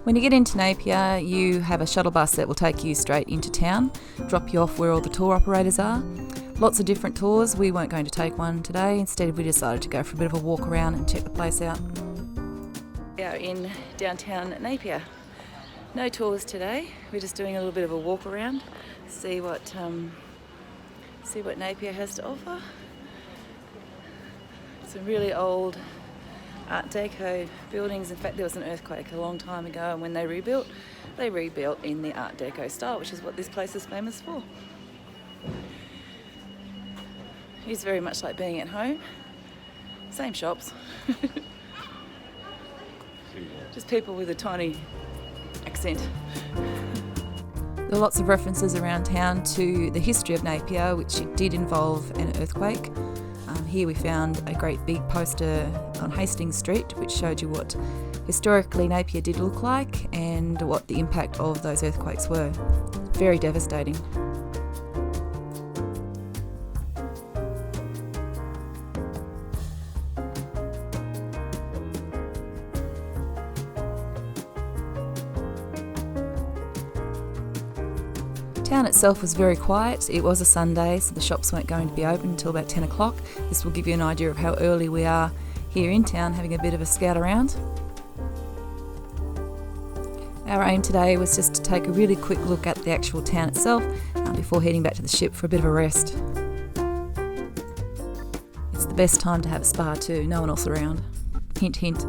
When you get into Napier, you have a shuttle bus that will take you straight into town, drop you off where all the tour operators are. Lots of different tours. We weren't going to take one today. Instead, we decided to go for a bit of a walk around and check the place out. We are in downtown Napier. No tours today. We're just doing a little bit of a walk around, see what Napier has to offer. Some really old Art Deco buildings. In fact, there was an earthquake a long time ago, and when they rebuilt in the Art Deco style, which is what this place is famous for. It's very much like being at home. Same shops. Just people with a tiny accent. There are lots of references around town to the history of Napier, which did involve an earthquake. Here we found a great big poster on Hastings Street which showed you what historically Napier did look like and what the impact of those earthquakes were. Very devastating. Town itself was very quiet. It was a Sunday, so the shops weren't going to be open until about 10 o'clock. This will give you an idea of how early we are here in town, having a bit of a scout around. Our aim today was just to take a really quick look at the actual town itself before heading back to the ship for a bit of a rest. It's the best time to have a spa too, no one else around. Hint, hint.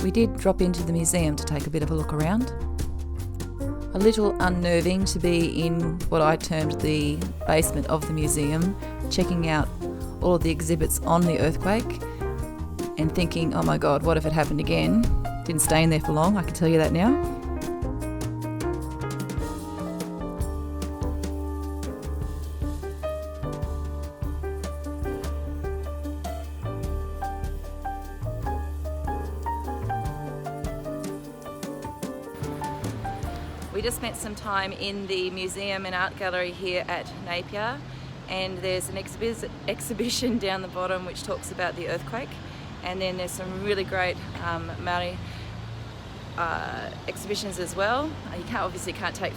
We did drop into the museum to take a bit of a look around. A little unnerving to be in what I termed the basement of the museum, checking out all of the exhibits on the earthquake and thinking, oh my god, what if it happened again? Didn't stay in there for long, I can tell you that now. We just spent some time in the museum and art gallery here at Napier, and there's an exhibition down the bottom which talks about the earthquake, and then there's some really great Maori exhibitions as well. You obviously can't take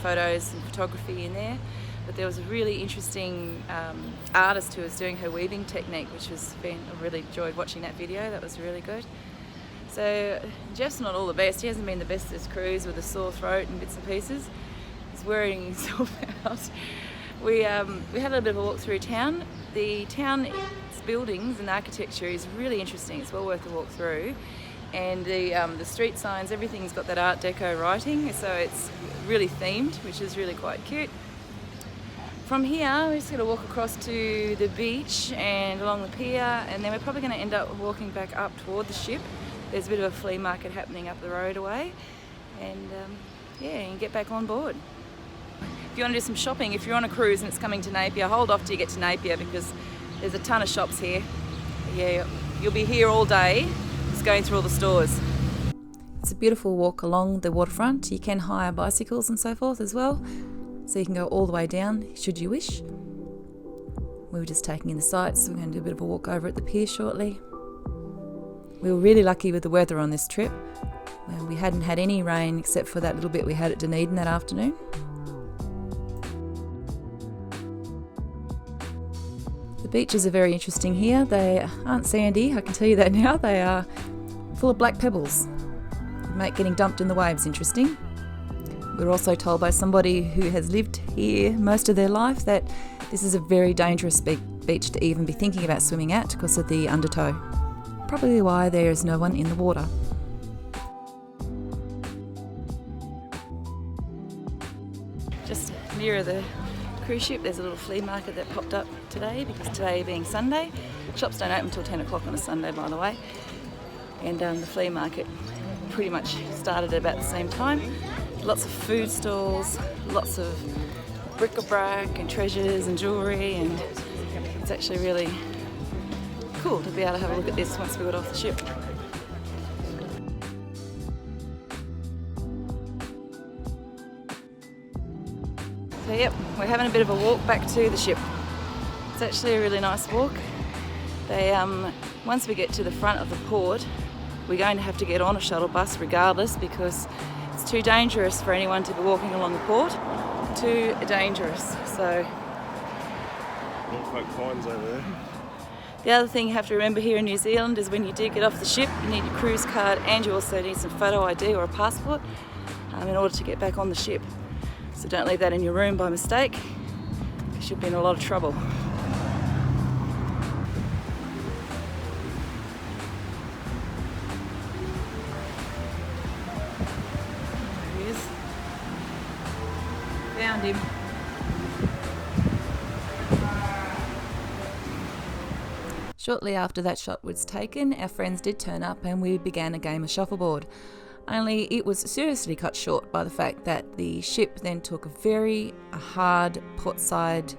photos and photography in there, but there was a really interesting artist who was doing her weaving technique, which was I really enjoyed watching that video. That was really good. So Jeff's not all the best. He hasn't been the best this cruise with a sore throat and bits and pieces. He's wearing himself out. We had a little bit of a walk through town. The town's buildings and architecture is really interesting. It's well worth a walk through. And the street signs, everything's got that Art Deco writing, so it's really themed, which is really quite cute. From here, we're just going to walk across to the beach and along the pier, and then we're probably going to end up walking back up toward the ship. There's a bit of a flea market happening up the road away, and you can get back on board. If you want to do some shopping, if you're on a cruise and it's coming to Napier, hold off till you get to Napier because there's a ton of shops here. Yeah, you'll be here all day just going through all the stores. It's a beautiful walk along the waterfront. You can hire bicycles and so forth as well, so you can go all the way down should you wish. We were just taking in the sights, so we're going to do a bit of a walk over at the pier shortly. We were really lucky with the weather on this trip. We hadn't had any rain except for that little bit we had at Dunedin that afternoon. The beaches are very interesting here. They aren't sandy, I can tell you that now. They are full of black pebbles. Make getting dumped in the waves interesting. We were also told by somebody who has lived here most of their life that this is a very dangerous beach to even be thinking about swimming at because of the undertow. Probably why there is no one in the water. Just near the cruise ship, there's a little flea market that popped up today, because today being Sunday, shops don't open until 10 o'clock on a Sunday, by the way. And the flea market pretty much started at about the same time. Lots of food stalls, lots of bric-a-brac and treasures and jewellery, and it's actually really cool to be able to have a look at this once we got off the ship. So yep, we're having a bit of a walk back to the ship. It's actually a really nice walk. Once we get to the front of the port, we're going to have to get on a shuttle bus regardless, because it's too dangerous for anyone to be walking along the port. Too dangerous. So Norfolk Pines over there. the other thing you have to remember here in New Zealand is when you do get off the ship, you need your cruise card and you also need some photo ID or a passport in order to get back on the ship. So don't leave that in your room by mistake, because you'll be in a lot of trouble. There he is. Found him. Shortly after that shot was taken, our friends did turn up and we began a game of shuffleboard. Only it was seriously cut short by the fact that the ship then took a very hard portside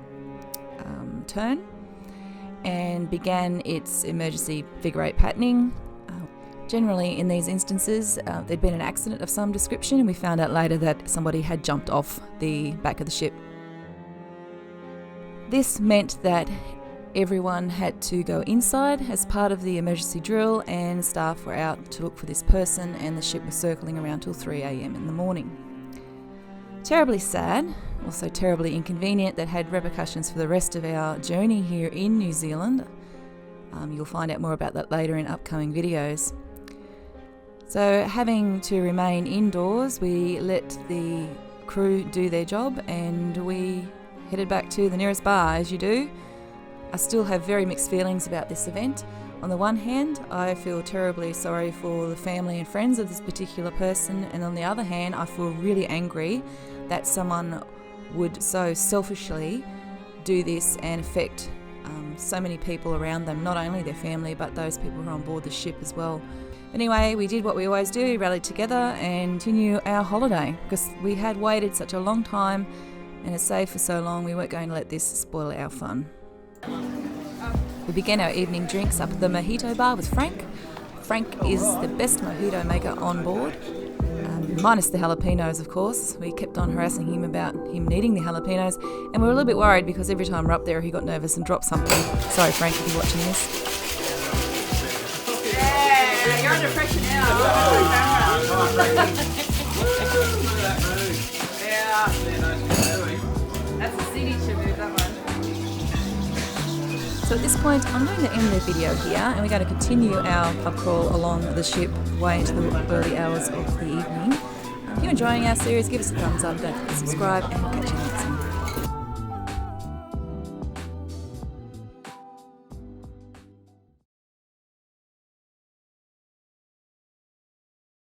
turn and began its emergency figure eight patterning. Generally in these instances there'd been an accident of some description, and we found out later that somebody had jumped off the back of the ship. This meant that everyone had to go inside as part of the emergency drill, and staff were out to look for this person, and the ship was circling around till 3 a.m. in the morning. Terribly sad, also terribly inconvenient, that had repercussions for the rest of our journey here in New Zealand. You'll find out more about that later in upcoming videos. So having to remain indoors, we let the crew do their job and we headed back to the nearest bar, as you do. I still have very mixed feelings about this event. On the one hand, I feel terribly sorry for the family and friends of this particular person, and on the other hand, I feel really angry that someone would so selfishly do this and affect so many people around them, not only their family but those people who are on board the ship as well. Anyway, we did what we always do, we rallied together and continue our holiday, because we had waited such a long time and had saved for so long. We weren't going to let this spoil our fun. We began our evening drinks up at the mojito bar with Frank. Frank is the best mojito maker on board, minus the jalapenos, of course. We kept on harassing him about him needing the jalapenos, and we were a little bit worried because every time we're up there he got nervous and dropped something. Sorry Frank if you're watching this. Yeah, you're under pressure now. That's a signature move, that one. So at this point, I'm going to end the video here, and we're going to continue our pub crawl along the ship way into the early hours of the evening. If you're enjoying our series, give us a thumbs up, don't forget to subscribe, and we'll catch you next time.